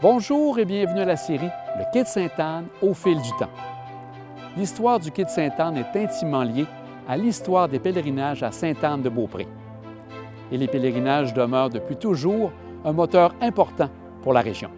Bonjour et bienvenue à la série Le Quai de Sainte-Anne au fil du temps. L'histoire du Quai de Sainte-Anne est intimement liée à l'histoire des pèlerinages à Sainte-Anne-de-Beaupré. Et les pèlerinages demeurent depuis toujours un moteur important pour la région.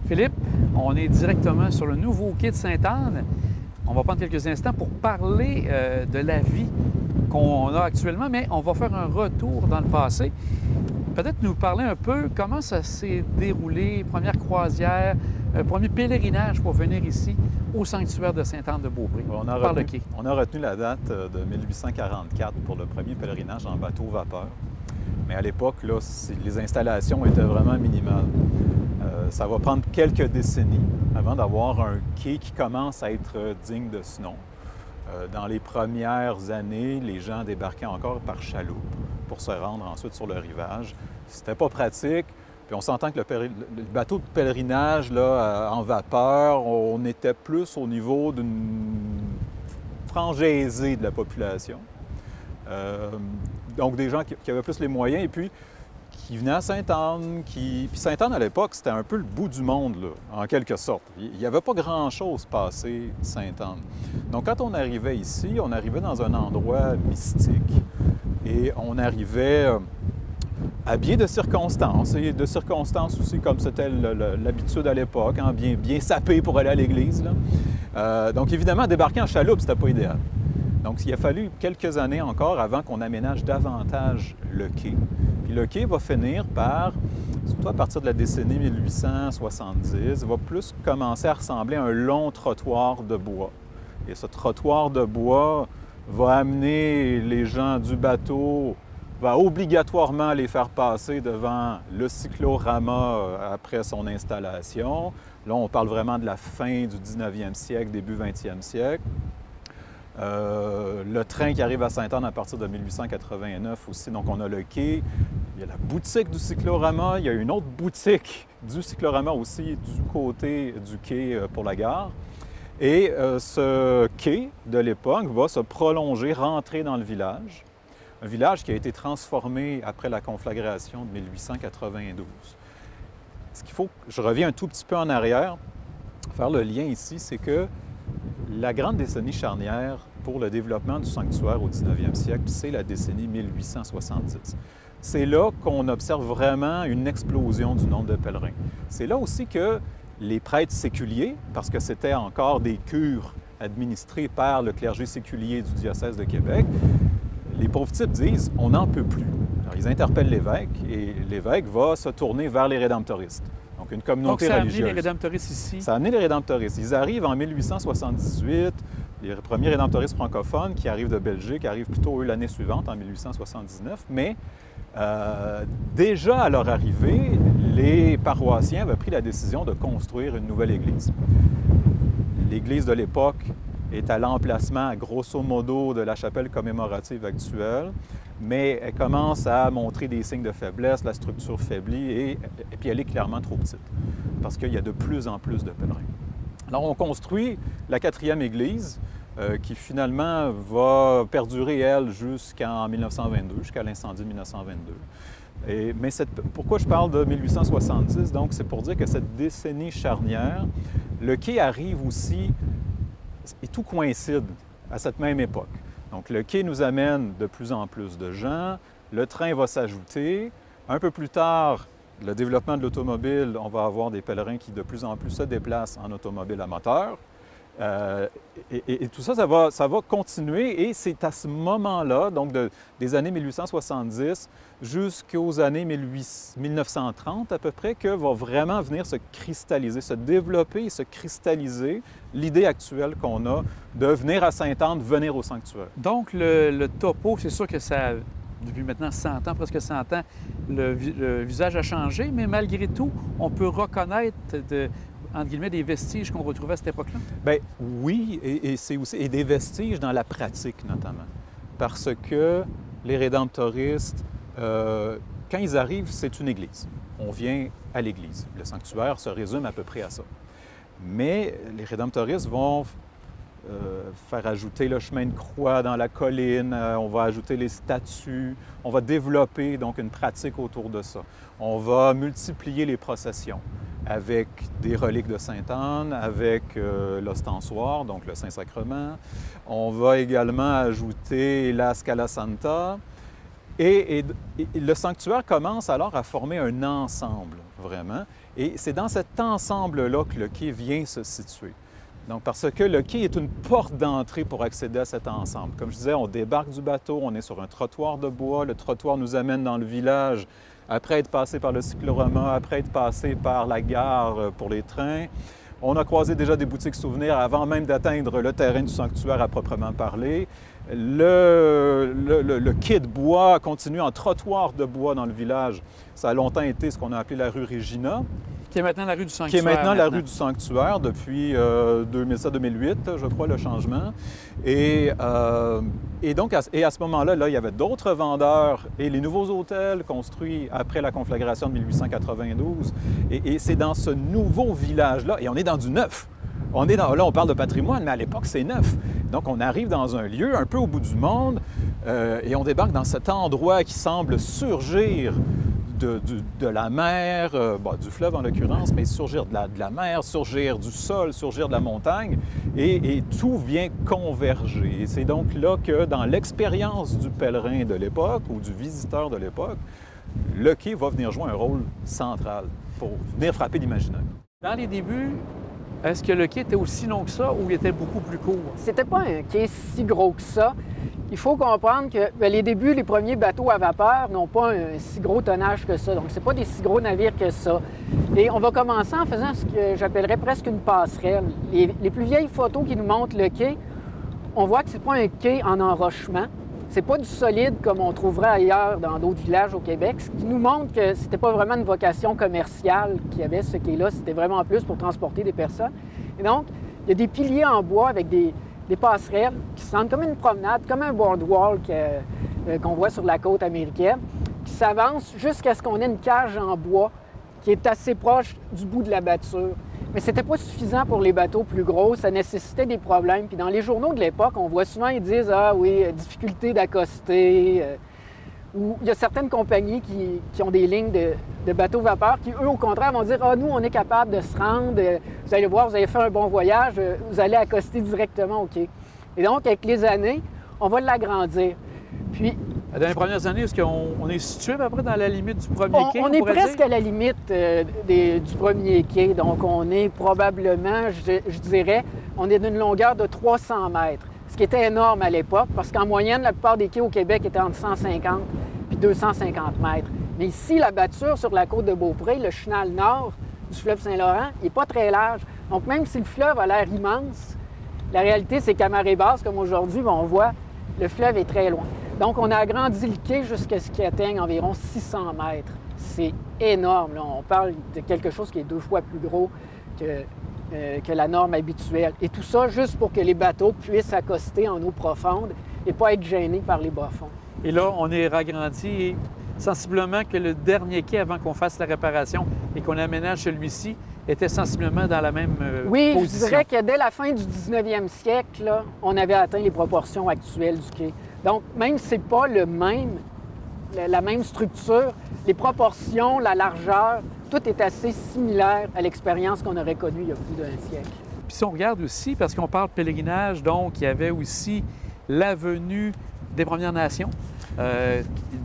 Philippe, on est directement sur le nouveau quai de Sainte-Anne. On va prendre quelques instants pour parler de la vie qu'on a actuellement, mais on va faire un retour dans le passé. Peut-être nous parler un peu comment ça s'est déroulé, première croisière, premier pèlerinage pour venir ici au sanctuaire de Sainte-Anne-de-Beaupré. On a retenu la date de 1844 pour le premier pèlerinage en bateau-vapeur. Mais à l'époque, les installations étaient vraiment minimales. Ça va prendre quelques décennies avant d'avoir un quai qui commence à être digne de ce nom. Dans les premières années, les gens débarquaient encore par chaloupe pour se rendre ensuite sur le rivage. C'était pas pratique. Puis on s'entend que le bateau de pèlerinage là, en vapeur, on était plus au niveau d'une frange aisée de la population. Donc des gens qui avaient plus les moyens et puis qui venaient à Sainte-Anne. Puis Sainte-Anne, à l'époque, c'était un peu le bout du monde, là, en quelque sorte. Il n'y avait pas grand-chose passé Sainte-Anne. Donc quand on arrivait ici, on arrivait dans un endroit mystique. Et on arrivait habillé de circonstances, et de circonstances aussi comme c'était l'habitude à l'époque, hein, bien sapé pour aller à l'église. Donc évidemment, débarquer en chaloupe, c'était pas idéal. Donc il a fallu quelques années encore avant qu'on aménage davantage le quai. Puis le quai va finir par, surtout à partir de la décennie 1870, va plus commencer à ressembler à un long trottoir de bois. Et ce trottoir de bois va amener les gens du bateau, va obligatoirement les faire passer devant le cyclorama après son installation. Là, on parle vraiment de la fin du 19e siècle, début 20e siècle. Le train qui arrive à Sainte-Anne à partir de 1889 aussi. Donc, on a le quai, il y a la boutique du cyclorama, il y a une autre boutique du cyclorama aussi du côté du quai pour la gare. Et ce quai de l'époque va se prolonger, rentrer dans le village. Un village qui a été transformé après la conflagration de 1892. Ce qu'il faut, je reviens un tout petit peu en arrière, faire le lien ici, c'est que la grande décennie charnière pour le développement du sanctuaire au 19e siècle, c'est la décennie 1870. C'est là qu'on observe vraiment une explosion du nombre de pèlerins. C'est là aussi que les prêtres séculiers, parce que c'était encore des cures administrées par le clergé séculier du diocèse de Québec, les pauvres types disent « on n'en peut plus ». Alors, ils interpellent l'évêque et l'évêque va se tourner vers les rédemptoristes. Donc, une communauté religieuse. Donc, ça a amené les rédemptoristes ici? Ça a amené les rédemptoristes. Ils arrivent en 1878. Les premiers rédemptoristes francophones qui arrivent de Belgique arrivent plutôt, eux, l'année suivante, en 1879. Mais déjà à leur arrivée, les paroissiens avaient pris la décision de construire une nouvelle église. L'église de l'époque est à l'emplacement, grosso modo, de la chapelle commémorative actuelle, mais elle commence à montrer des signes de faiblesse, la structure faiblit et puis elle est clairement trop petite parce qu'il y a de plus en plus de pèlerins. Alors on construit la 4e église qui finalement va perdurer, elle, jusqu'en 1922, jusqu'à l'incendie de 1922. Mais pourquoi je parle de 1870? Donc c'est pour dire que cette décennie charnière, le quai arrive aussi et tout coïncide à cette même époque. Donc, le quai nous amène de plus en plus de gens, le train va s'ajouter. Un peu plus tard, le développement de l'automobile, on va avoir des pèlerins qui de plus en plus se déplacent en automobile à moteur. Et tout ça, ça va continuer et c'est à ce moment-là, donc des années 1870 jusqu'aux années 1930 à peu près, que va vraiment venir se cristalliser, se développer et se cristalliser l'idée actuelle qu'on a de venir à Sainte-Anne, venir au sanctuaire. Donc, le topo, c'est sûr que ça, depuis maintenant 100 ans, presque 100 ans, le visage a changé, mais malgré tout, on peut reconnaître entre guillemets, des vestiges qu'on retrouvait à cette époque-là? Bien, oui, et c'est aussi et des vestiges dans la pratique, notamment. Parce que les rédemptoristes, quand ils arrivent, c'est une église. On vient à l'église. Le sanctuaire se résume à peu près à ça. Mais les rédemptoristes vont faire ajouter le chemin de croix dans la colline, on va ajouter les statues, on va développer donc une pratique autour de ça. On va multiplier les processions avec des reliques de Sainte-Anne, avec l'ostensoir, donc le Saint-Sacrement. On va également ajouter la Scala Santa. Et le sanctuaire commence alors à former un ensemble, vraiment. Et c'est dans cet ensemble-là que le quai vient se situer. Donc, parce que le quai est une porte d'entrée pour accéder à cet ensemble. Comme je disais, on débarque du bateau, on est sur un trottoir de bois. Le trottoir nous amène dans le village après être passé par le cyclorama, après être passé par la gare pour les trains. On a croisé déjà des boutiques souvenirs avant même d'atteindre le terrain du sanctuaire à proprement parler. Le quai de bois continue en trottoir de bois dans le village. Ça a longtemps été ce qu'on a appelé la rue Régina. Qui est maintenant la rue du Sanctuaire. Qui est maintenant la rue du Sanctuaire depuis 2007-2008, je crois, le changement. Et donc, à ce moment-là, il y avait d'autres vendeurs et les nouveaux hôtels construits après la conflagration de 1892. Et c'est dans ce nouveau village-là, et on est dans du neuf. Là, on parle de patrimoine, mais à l'époque, c'est neuf. Donc, on arrive dans un lieu un peu au bout du monde et on débarque dans cet endroit qui semble surgir de la mer, du fleuve en l'occurrence, mais surgir de la mer, surgir du sol, surgir de la montagne, et tout vient converger. Et c'est donc là que, dans l'expérience du pèlerin de l'époque ou du visiteur de l'époque, le quai va venir jouer un rôle central pour venir frapper l'imaginaire. Dans les débuts, est-ce que le quai était aussi long que ça ou il était beaucoup plus court? C'était pas un quai si gros que ça. Il faut comprendre que les débuts, les premiers bateaux à vapeur n'ont pas un si gros tonnage que ça. Donc, c'est pas des si gros navires que ça. Et on va commencer en faisant ce que j'appellerais presque une passerelle. Les plus vieilles photos qui nous montrent le quai, on voit que c'est pas un quai en enrochement. C'est pas du solide comme on trouverait ailleurs dans d'autres villages au Québec, ce qui nous montre que c'était pas vraiment une vocation commerciale qu'il y avait ce quai-là, c'était vraiment plus pour transporter des personnes. Et donc, il y a des piliers en bois avec des passerelles qui se sentent comme une promenade, comme un boardwalk qu'on voit sur la côte américaine, qui s'avance jusqu'à ce qu'on ait une cage en bois qui est assez proche du bout de la batture. Mais c'était pas suffisant pour les bateaux plus gros, ça nécessitait des problèmes. Puis dans les journaux de l'époque, on voit souvent, ils disent « Ah oui, difficulté d'accoster », ou il y a certaines compagnies qui ont des lignes de bateaux vapeur qui, eux, au contraire, vont dire « Ah, nous, on est capable de se rendre, vous allez voir, vous allez faire un bon voyage, vous allez accoster directement au quai. » Et donc, avec les années, on va l'agrandir. Puis, dans les premières années, est-ce qu'on est situé à peu près dans la limite du premier quai? On est presque à la limite du premier quai. Donc, on est probablement, je dirais, on est d'une longueur de 300 mètres. Ce qui était énorme à l'époque, parce qu'en moyenne, la plupart des quais au Québec étaient entre 150 et 250 mètres. Mais ici, la batture sur la côte de Beaupré, le chenal nord du fleuve Saint-Laurent, n'est pas très large. Donc, même si le fleuve a l'air immense, la réalité, c'est qu'à marée basse, comme aujourd'hui, on voit, le fleuve est très loin. Donc, on a agrandi le quai jusqu'à ce qu'il atteigne environ 600 mètres. C'est énorme. Là. On parle de quelque chose qui est 2 fois plus gros que la norme habituelle. Et tout ça juste pour que les bateaux puissent accoster en eau profonde et pas être gênés par les bas-fonds. Et là, on est ragrandi sensiblement que le dernier quai, avant qu'on fasse la réparation et qu'on aménage celui-ci, était sensiblement dans la même position. Oui, je dirais que dès la fin du 19e siècle, là, on avait atteint les proportions actuelles du quai. Donc, même si ce n'est pas la même structure, les proportions, la largeur, tout est assez similaire à l'expérience qu'on aurait connue il y a plus d'un siècle. Puis si on regarde aussi, parce qu'on parle de pèlerinage, donc il y avait aussi l'avenue des Premières Nations.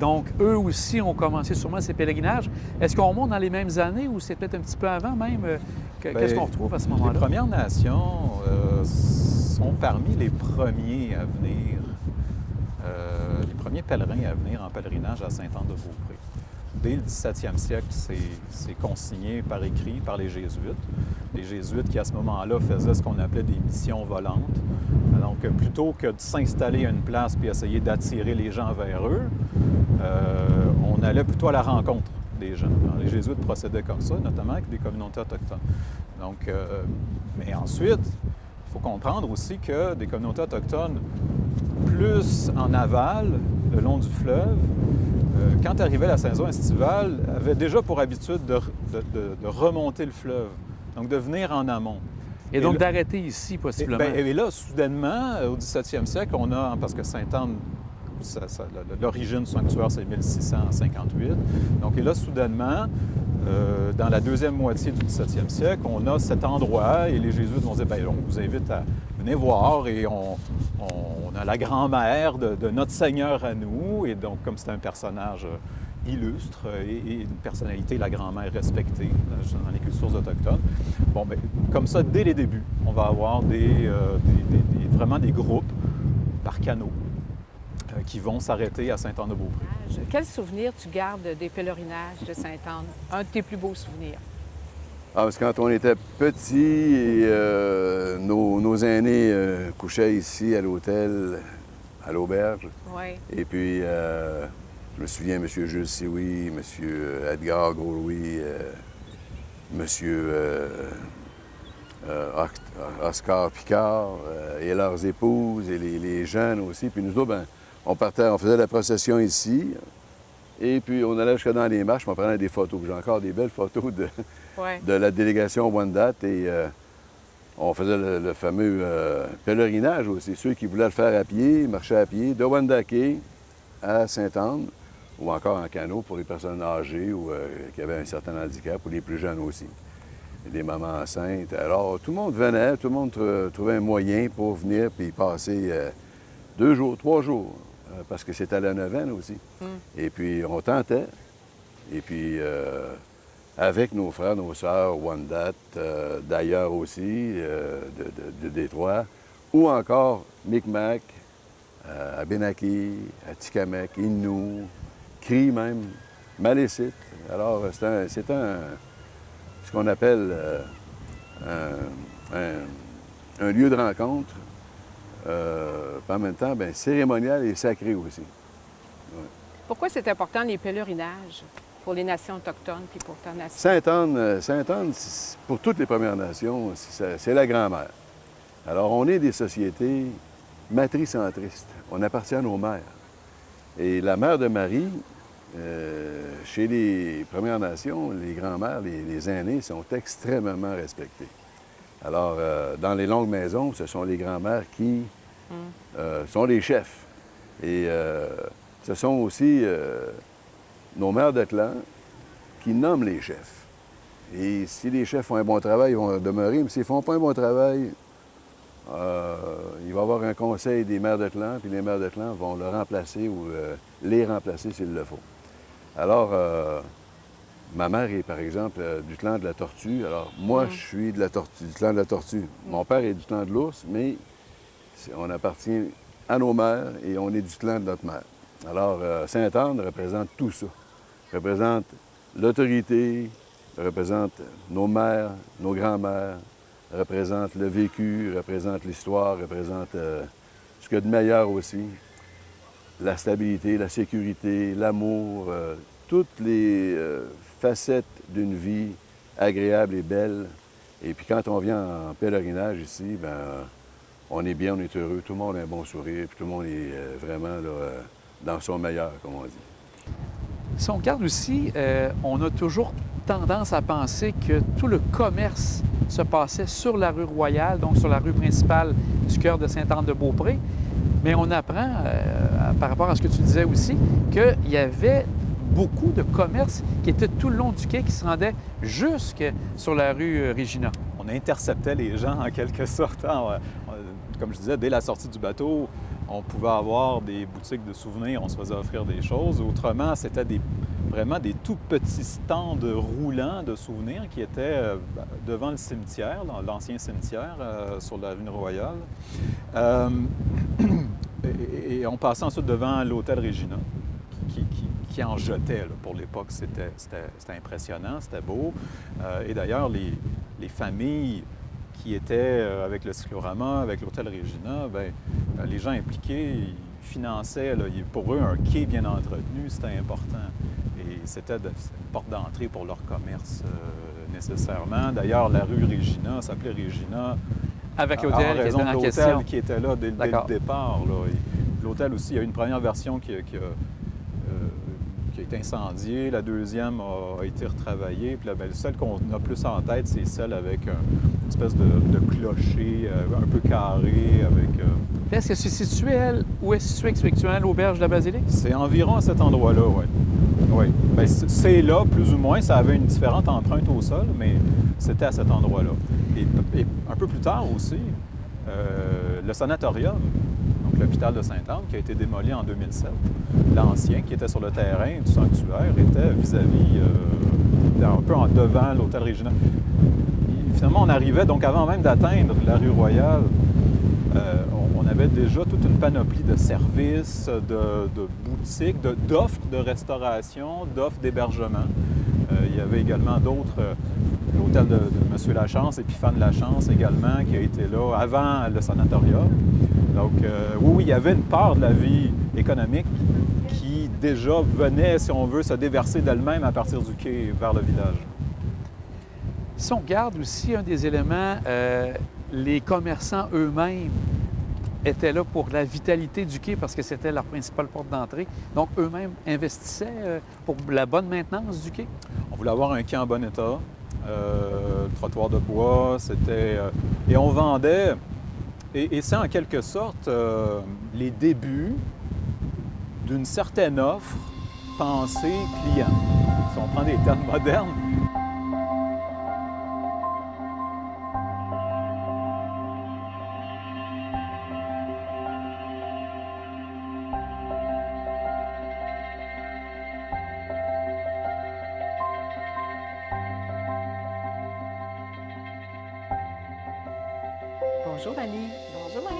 Donc, eux aussi ont commencé sûrement ces pèlerinages. Est-ce qu'on remonte dans les mêmes années ou c'est peut-être un petit peu avant même? Qu'est-ce qu'on retrouve à ce moment-là? Les Premières Nations sont parmi les premiers à venir, les premiers pèlerins à venir en pèlerinage à Sainte-Anne-de-Beaupré. Dès le 17e siècle, c'est consigné par écrit par les Jésuites. Les Jésuites qui, à ce moment-là, faisaient ce qu'on appelait des missions volantes. Donc, plutôt que de s'installer à une place puis essayer d'attirer les gens vers eux, on allait plutôt à la rencontre des gens. Alors, les Jésuites procédaient comme ça, notamment avec des communautés autochtones. Donc, mais ensuite, il faut comprendre aussi que des communautés autochtones, plus en aval, le long du fleuve, quand arrivait la saison estivale, avaient déjà pour habitude de remonter le fleuve, donc de venir en amont. Et donc d'arrêter ici, possiblement. Et là, soudainement, au 17e siècle, on a, parce que Sainte-Anne, l'origine du sanctuaire, c'est 1658. Donc, et là, soudainement, dans la deuxième moitié du 17e siècle, on a cet endroit et les Jésuites vont dire, bien, on vous invite à venir voir et on a la grand-mère de notre Seigneur à nous. Et donc, comme c'est un personnage illustre et une personnalité, la grand-mère respectée dans les cultures autochtones, bon, bien, comme ça, dès les débuts, on va avoir vraiment des groupes par canot qui vont s'arrêter à Sainte-Anne-de-Beaupré. Quel souvenir tu gardes des pèlerinages de Sainte-Anne? Un de tes plus beaux souvenirs? Ah, parce que quand on était petits, nos aînés couchaient ici à l'hôtel, à l'auberge. Oui. Et puis, je me souviens, M. Jules Sioui, M. Edgar Gaulois, M. Oscar Picard et leurs épouses et les jeunes aussi. Puis nous autres, ben, on faisait la procession ici. Et puis, on allait jusqu'à dans les marches, on prenait des photos. J'ai encore des belles photos de la délégation Wendat. Et on faisait le fameux pèlerinage aussi. Ceux qui voulaient le faire à pied, marchaient à pied, de Wendake à Sainte-Anne, ou encore en canot pour les personnes âgées ou qui avaient un certain handicap, ou les plus jeunes aussi. Et des mamans enceintes. Alors, tout le monde venait, tout le monde trouvait un moyen pour venir puis passer 2 jours, 3 jours. Parce que c'était la neuvaine aussi. Et puis, on tentait. Et puis, avec nos frères, nos sœurs, Wendat, d'ailleurs aussi, de Détroit, ou encore Micmac, à Benaki, à Tikamek, Innu, Cri même, Malécite. Alors, c'est ce qu'on appelle un lieu de rencontre. En même temps, bien, cérémonial et sacré aussi. Ouais. Pourquoi c'est important les pèlerinages pour les nations autochtones puis pour ta nation? Sainte-Anne, pour toutes les Premières Nations, c'est la grand-mère. Alors, on est des sociétés matricentristes. On appartient à nos mères. Et la mère de Marie, chez les Premières Nations, les grands-mères, les aînés sont extrêmement respectés. Alors, dans les longues maisons, ce sont les grands-mères qui sont les chefs. Et ce sont aussi nos mères de clan qui nomment les chefs. Et si les chefs font un bon travail, ils vont demeurer, mais s'ils ne font pas un bon travail, il va y avoir un conseil des mères de clan, puis les mères de clan vont le remplacer ou les remplacer s'il le faut. Alors, ma mère est, par exemple, du clan de la tortue. Alors, moi, je suis du clan de la tortue. Mon père est du clan de l'ours, mais on appartient à nos mères et on est du clan de notre mère. Alors, Sainte-Anne représente tout ça. Représente l'autorité, représente nos mères, nos grands-mères, représente le vécu, représente l'histoire, représente ce qu'il y a de meilleur aussi. La stabilité, la sécurité, l'amour, toutes les facettes d'une vie agréable et belle. Et puis quand on vient en pèlerinage ici, bien, on est bien, on est heureux, tout le monde a un bon sourire, puis tout le monde est vraiment là, dans son meilleur, comme on dit. Si on regarde aussi, on a toujours tendance à penser que tout le commerce se passait sur la rue Royale, donc sur la rue principale du cœur de Sainte-Anne-de-Beaupré. Mais on apprend, par rapport à ce que tu disais aussi, qu'il y avait beaucoup de commerces qui étaient tout le long du quai, qui se rendaient jusque sur la rue Regina. On interceptait les gens en quelque sorte. Comme je disais, dès la sortie du bateau, on pouvait avoir des boutiques de souvenirs, on se faisait offrir des choses. Autrement, c'était vraiment des tout petits stands roulants de souvenirs qui étaient devant le cimetière, dans l'ancien cimetière sur l'avenue Royale. Et on passait ensuite devant l'hôtel Regina, qui en jetait. Là, pour l'époque, c'était impressionnant, c'était beau. Et d'ailleurs, les familles qui étaient avec le cyclorama, avec l'hôtel Regina, les gens impliqués, ils finançaient, là, pour eux, un quai bien entretenu, c'était important. Et c'était une porte d'entrée pour leur commerce nécessairement. D'ailleurs, la rue Regina s'appelait Regina Avec en l'hôtel qui raison était de en l'hôtel question. qui était là dès le départ. Là. L'hôtel aussi, il y a eu une première version qui a été incendiée, la deuxième a été retravaillée, puis là, celle qu'on a plus en tête, c'est celle avec une espèce de clocher un peu carré, avec... Est-ce que c'est situé, où est située actuellement l'auberge de la Basilique? C'est environ à cet endroit-là, oui. Oui. Bien, c'est là, plus ou moins. Ça avait une différente empreinte au sol, mais c'était à cet endroit-là. Et un peu plus tard aussi, le sanatorium, donc l'hôpital de Sainte-Anne, qui a été démoli en 2007, l'ancien, qui était sur le terrain du sanctuaire, était vis-à-vis, un peu en devant l'hôtel Regina. Et finalement, on arrivait, donc avant même d'atteindre la rue Royale, on avait déjà toute une panoplie de services, de boutiques, d'offres de restauration, d'offres d'hébergement. Il y avait également d'autres, l'hôtel de M. Lachance, Épiphane Lachance également, qui a été là avant le sanatorium. Donc, oui, il y avait une part de la vie économique qui déjà venait, si on veut, se déverser d'elle-même à partir du quai vers le village. Si on regarde aussi un des éléments, les commerçants eux-mêmes étaient là pour la vitalité du quai parce que c'était leur principale porte d'entrée. Donc, eux-mêmes investissaient pour la bonne maintenance du quai. On voulait avoir un quai en bon état, le trottoir de bois, c'était... et on vendait, et c'est en quelque sorte les débuts d'une certaine offre pensée client. Si on prend des termes modernes. Bonjour Annie. Bonjour Marie.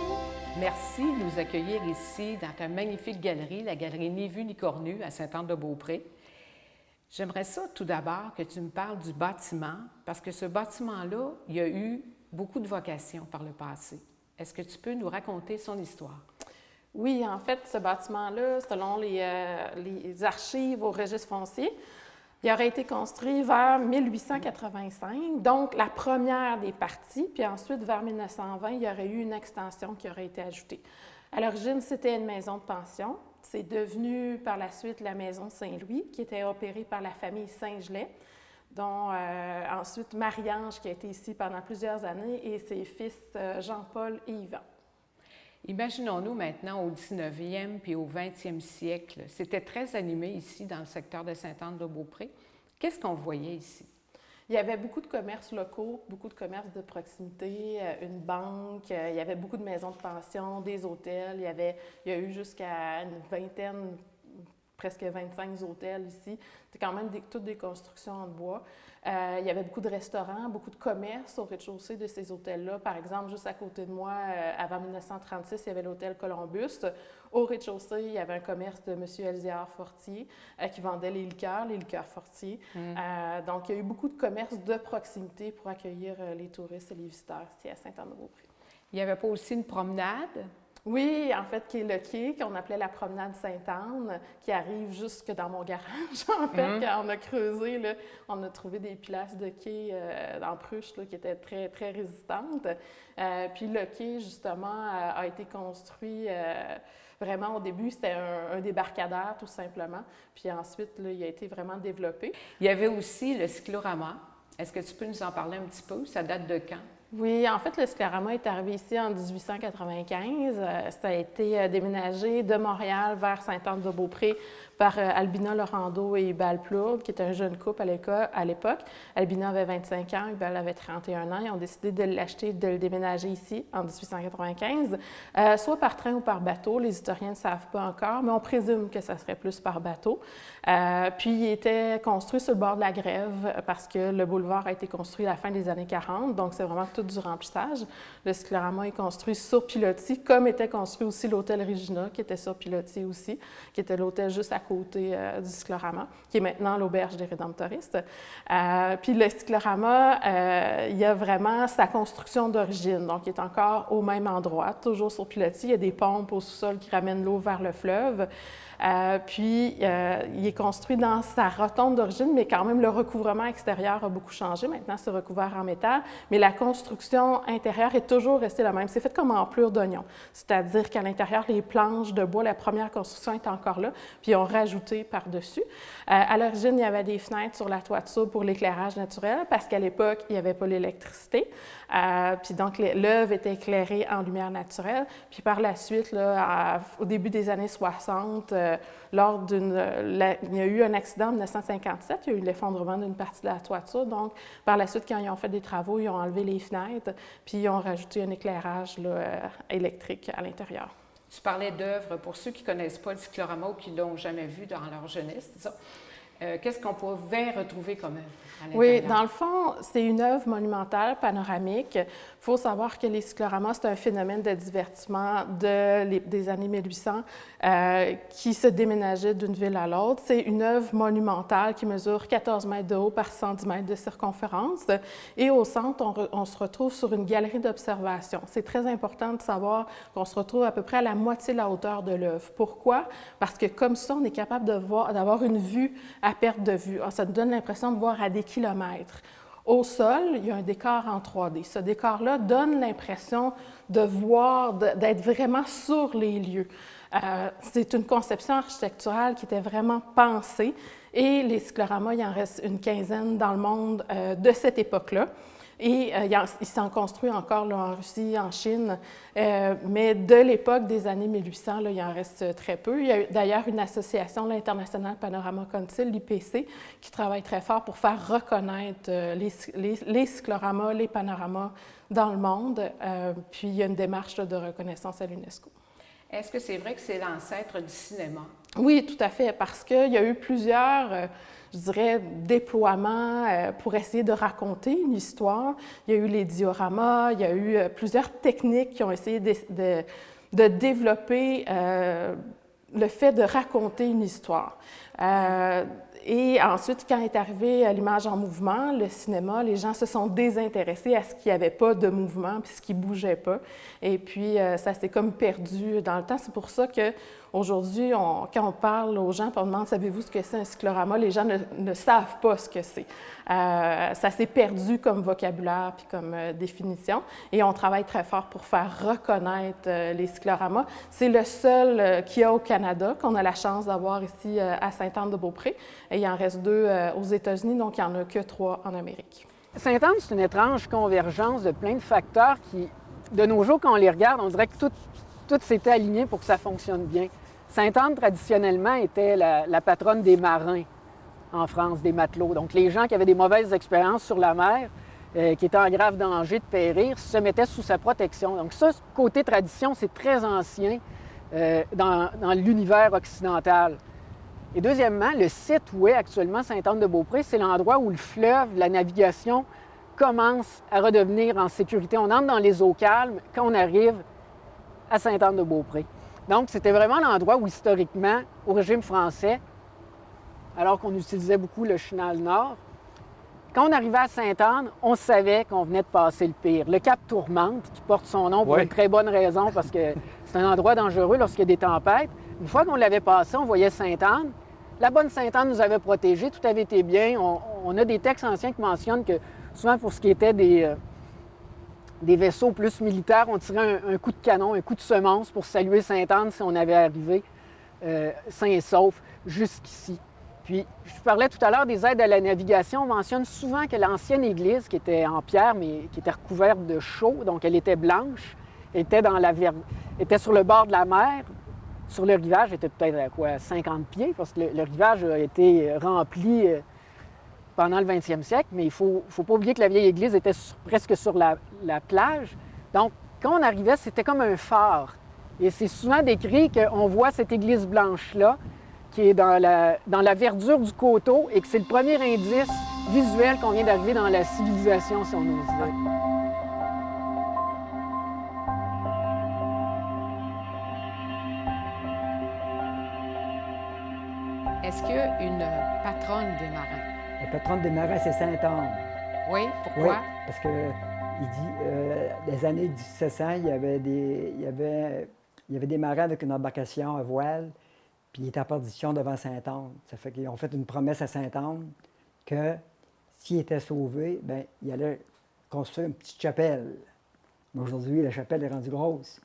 Merci de nous accueillir ici dans ta magnifique galerie, la galerie Ni Vu Ni Cornu à Sainte-Anne-de-Beaupré. J'aimerais ça tout d'abord que tu me parles du bâtiment, parce que ce bâtiment-là, il y a eu beaucoup de vocations par le passé. Est-ce que tu peux nous raconter son histoire? Oui, en fait, ce bâtiment-là, selon les archives au registre foncier, il aurait été construit vers 1885, donc la première des parties, puis ensuite, vers 1920, il y aurait eu une extension qui aurait été ajoutée. À l'origine, c'était une maison de pension. C'est devenu par la suite la maison Saint-Louis, qui était opérée par la famille Saint-Gelais, dont ensuite Marie-Ange, qui a été ici pendant plusieurs années, et ses fils Jean-Paul et Yvan. Imaginons-nous maintenant au 19e puis au 20e siècle. C'était très animé ici dans le secteur de Sainte-Anne-de-Beaupré. Qu'est-ce qu'on voyait ici? Il y avait beaucoup de commerces locaux, beaucoup de commerces de proximité, une banque, il y avait beaucoup de maisons de pension, des hôtels. Il y a eu jusqu'à une vingtaine, presque 25 hôtels ici. C'était quand même toutes des constructions en bois. Il y avait beaucoup de restaurants, beaucoup de commerces au rez-de-chaussée de ces hôtels-là. Par exemple, juste à côté de moi, avant 1936, il y avait l'hôtel Columbus. Au rez-de-chaussée, il y avait un commerce de M. Elziard Fortier qui vendait les liqueurs Fortier. Donc, il y a eu beaucoup de commerces de proximité pour accueillir les touristes et les visiteurs ici à Sainte-Anne-de-Beaupré. Il n'y avait pas aussi une promenade? Oui, en fait, qui est le quai, qu'on appelait la promenade Sainte-Anne, qui arrive jusque dans mon garage. En fait, quand on a creusé, là, on a trouvé des pilastres de quai en Pruche là, qui étaient très, très résistantes. Puis le quai, justement, a été construit vraiment au début, c'était un débarcadère, tout simplement. Puis ensuite, là, il a été vraiment développé. Il y avait aussi le cyclorama. Est-ce que tu peux nous en parler un petit peu? Ça date de quand? Oui, en fait, le sclérama est arrivé ici en 1895. Ça a été déménagé de Montréal vers Sainte-Anne-de-Beaupré par Albina Laurando et Hubal Plourde, qui était un jeune couple à l'époque. Albina avait 25 ans, Hubal avait 31 ans. Ils ont décidé de l'acheter, de le déménager ici en 1895, soit par train ou par bateau. Les historiens ne savent pas encore, mais on présume que ça serait plus par bateau. Puis, il était construit sur le bord de la Grève parce que le boulevard a été construit à la fin des années 40, donc c'est vraiment tout du remplissage. Le sclérama est construit sur pilotis, comme était construit aussi l'hôtel Regina, qui était sur pilotis aussi, qui était l'hôtel juste à côté du sclérama, qui est maintenant l'auberge des Rédemptoristes. Puis le sclérama, il y a vraiment sa construction d'origine, donc il est encore au même endroit, toujours sur pilotis. Il y a des pompes au sous-sol qui ramènent l'eau vers le fleuve. Puis, il est construit dans sa rotonde d'origine, mais quand même, le recouvrement extérieur a beaucoup changé. Maintenant, c'est recouvert en métal, mais la construction intérieure est toujours restée la même. C'est fait comme en plure d'oignon, c'est-à-dire qu'à l'intérieur, les planches de bois, la première construction est encore là, puis ils ont rajouté par-dessus. À l'origine, il y avait des fenêtres sur la toiture pour l'éclairage naturel, parce qu'à l'époque, il n'y avait pas l'électricité. Puis donc, l'œuvre était éclairée en lumière naturelle. Puis par la suite, là, au début des années 60, il y a eu un accident en 1957, il y a eu l'effondrement d'une partie de la toiture. Donc, par la suite, quand ils ont fait des travaux, ils ont enlevé les fenêtres, puis ils ont rajouté un éclairage électrique à l'intérieur. Tu parlais d'œuvres. Pour ceux qui ne connaissent pas le sclérama ou qui ne l'ont jamais vu dans leur jeunesse, disons, qu'est-ce qu'on pouvait retrouver comme œuvre à l'intérieur? Oui, dans le fond, c'est une œuvre monumentale, panoramique. Il faut savoir que les cycloramas, c'est un phénomène de divertissement des années 1800 qui se déménageait d'une ville à l'autre. C'est une œuvre monumentale qui mesure 14 mètres de haut par 110 mètres de circonférence. Et au centre, on se retrouve sur une galerie d'observation. C'est très important de savoir qu'on se retrouve à peu près à la moitié de la hauteur de l'œuvre. Pourquoi? Parce que comme ça, on est capable d'avoir une vue à perte de vue. Alors, ça nous donne l'impression de voir à des kilomètres. Au sol, il y a un décor en 3D. Ce décor-là donne l'impression de voir, d'être vraiment sur les lieux. C'est une conception architecturale qui était vraiment pensée et les cycloramas, il en reste une quinzaine dans le monde de cette époque-là. Et il s'en construit encore là, en Russie, en Chine, mais de l'époque des années 1800, là, il en reste très peu. Il y a d'ailleurs une association, l'International Panorama Council, l'IPC, qui travaille très fort pour faire reconnaître les cycloramas, les panoramas dans le monde. Puis il y a une démarche là, de reconnaissance à l'UNESCO. Est-ce que c'est vrai que c'est l'ancêtre du cinéma? Oui, tout à fait, parce qu'il y a eu plusieurs, je dirais, déploiements pour essayer de raconter une histoire. Il y a eu les dioramas, il y a eu plusieurs techniques qui ont essayé de développer le fait de raconter une histoire. Et ensuite, quand est arrivée l'image en mouvement, le cinéma, les gens se sont désintéressés à ce qu'il n'y avait pas de mouvement puis ce qui ne bougeait pas. Et puis, ça s'est comme perdu dans le temps. C'est pour ça qu'aujourd'hui, quand on parle aux gens, on demande « Savez-vous ce que c'est un cyclorama? » Les gens ne savent pas ce que c'est. Ça s'est perdu comme vocabulaire puis comme définition. Et on travaille très fort pour faire reconnaître les cycloramas. C'est le seul qu'il y a au Canada, qu'on a la chance d'avoir ici à Sainte-Anne-de-Beaupré. Et il en reste 2 aux États-Unis, donc il n'y en a que 3 en Amérique. Sainte-Anne, c'est une étrange convergence de plein de facteurs qui, de nos jours, quand on les regarde, on dirait que tout s'était aligné pour que ça fonctionne bien. Sainte-Anne, traditionnellement, était la patronne des marins en France, des matelots. Donc, les gens qui avaient des mauvaises expériences sur la mer, qui étaient en grave danger de périr, se mettaient sous sa protection. Donc ça, côté tradition, c'est très ancien dans l'univers occidental. Et deuxièmement, le site où est actuellement Sainte-Anne-de-Beaupré, c'est l'endroit où le fleuve, la navigation commence à redevenir en sécurité. On entre dans les eaux calmes quand on arrive à Sainte-Anne-de-Beaupré. Donc, c'était vraiment l'endroit où, historiquement, au régime français, alors qu'on utilisait beaucoup le chenal nord, quand on arrivait à Sainte-Anne, on savait qu'on venait de passer le pire. Le cap Tourmente, qui porte son nom pour une très bonne raison, parce que c'est un endroit dangereux lorsqu'il y a des tempêtes. Une fois qu'on l'avait passé, on voyait Sainte-Anne. La bonne Sainte-Anne nous avait protégés, tout avait été bien. On a des textes anciens qui mentionnent que, souvent pour ce qui était des vaisseaux plus militaires, on tirait un coup de canon, un coup de semence pour saluer Sainte-Anne si on avait arrivé sain et sauf jusqu'ici. Puis, je parlais tout à l'heure des aides à la navigation. On mentionne souvent que l'ancienne église, qui était en pierre, mais qui était recouverte de chaux, donc elle était blanche, était sur le bord de la mer. Sur le rivage, elle était peut-être à 50 pieds, parce que le rivage a été rempli pendant le 20e siècle, mais il ne faut pas oublier que la vieille église était presque sur la plage. Donc, quand on arrivait, c'était comme un phare. Et c'est souvent décrit qu'on voit cette église blanche-là, qui est dans la verdure du coteau, et que c'est le premier indice visuel qu'on vient d'arriver dans la civilisation, si on ose dire. Est-ce qu'il y a une patronne des marins? La patronne des marins, c'est Sainte-Anne. Oui, pourquoi? Oui, parce que il dit, les années 1700, il y avait des marins avec une embarcation à voile, puis il était en perdition devant Sainte-Anne. Ça fait qu'ils ont fait une promesse à Sainte-Anne que s'il était sauvé, bien, il allait construire une petite chapelle. Mais aujourd'hui, la chapelle est rendue grosse.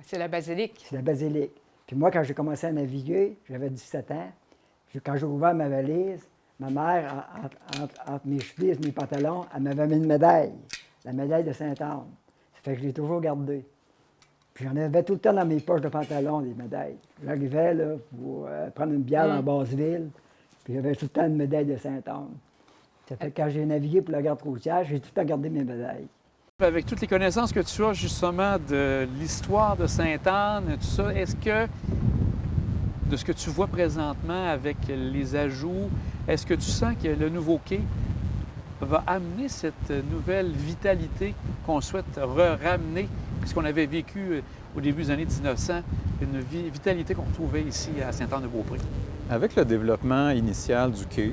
C'est la basilique. C'est la basilique. Puis moi, quand j'ai commencé à naviguer, j'avais 17 ans, quand j'ai ouvert ma valise, ma mère, entre mes chemises et mes pantalons, elle m'avait mis une médaille, la médaille de Sainte-Anne. Ça fait que je l'ai toujours gardée. Puis j'en avais tout le temps dans mes poches de pantalon, des médailles. J'arrivais là, pour prendre une bière dans Basseville, puis j'avais tout le temps une médaille de Sainte-Anne. Ça fait que quand j'ai navigué pour la garde côtière, j'ai tout le temps gardé mes médailles. Avec toutes les connaissances que tu as justement de l'histoire de Sainte-Anne, tout ça, est-ce que, de ce que tu vois présentement avec les ajouts, est-ce que tu sens que le nouveau quai va amener cette nouvelle vitalité qu'on souhaite ramener, puisqu'on avait vécu au début des années 1900, une vitalité qu'on retrouvait ici à Sainte-Anne-de-Beaupré? Avec le développement initial du quai,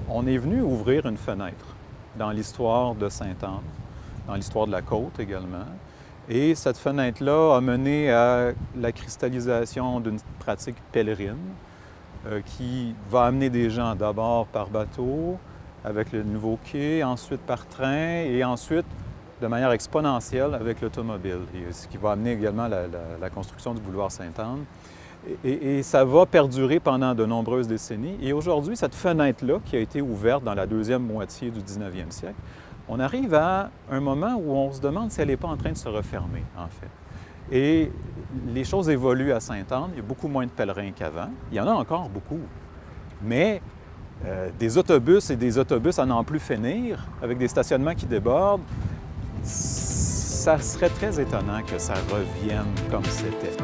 on est venu ouvrir une fenêtre dans l'histoire de Sainte-Anne, dans l'histoire de la côte également. Et cette fenêtre-là a mené à la cristallisation d'une pratique pèlerine qui va amener des gens d'abord par bateau, avec le nouveau quai, ensuite par train et ensuite de manière exponentielle avec l'automobile, ce qui va amener également la construction du boulevard Sainte-Anne. Et ça va perdurer pendant de nombreuses décennies. Et aujourd'hui, cette fenêtre-là, qui a été ouverte dans la deuxième moitié du 19e siècle, on arrive à un moment où on se demande si elle n'est pas en train de se refermer, en fait. Et les choses évoluent à Sainte-Anne. Il y a beaucoup moins de pèlerins qu'avant. Il y en a encore beaucoup. Mais des autobus et des autobus à n'en plus finir, avec des stationnements qui débordent, ça serait très étonnant que ça revienne comme c'était.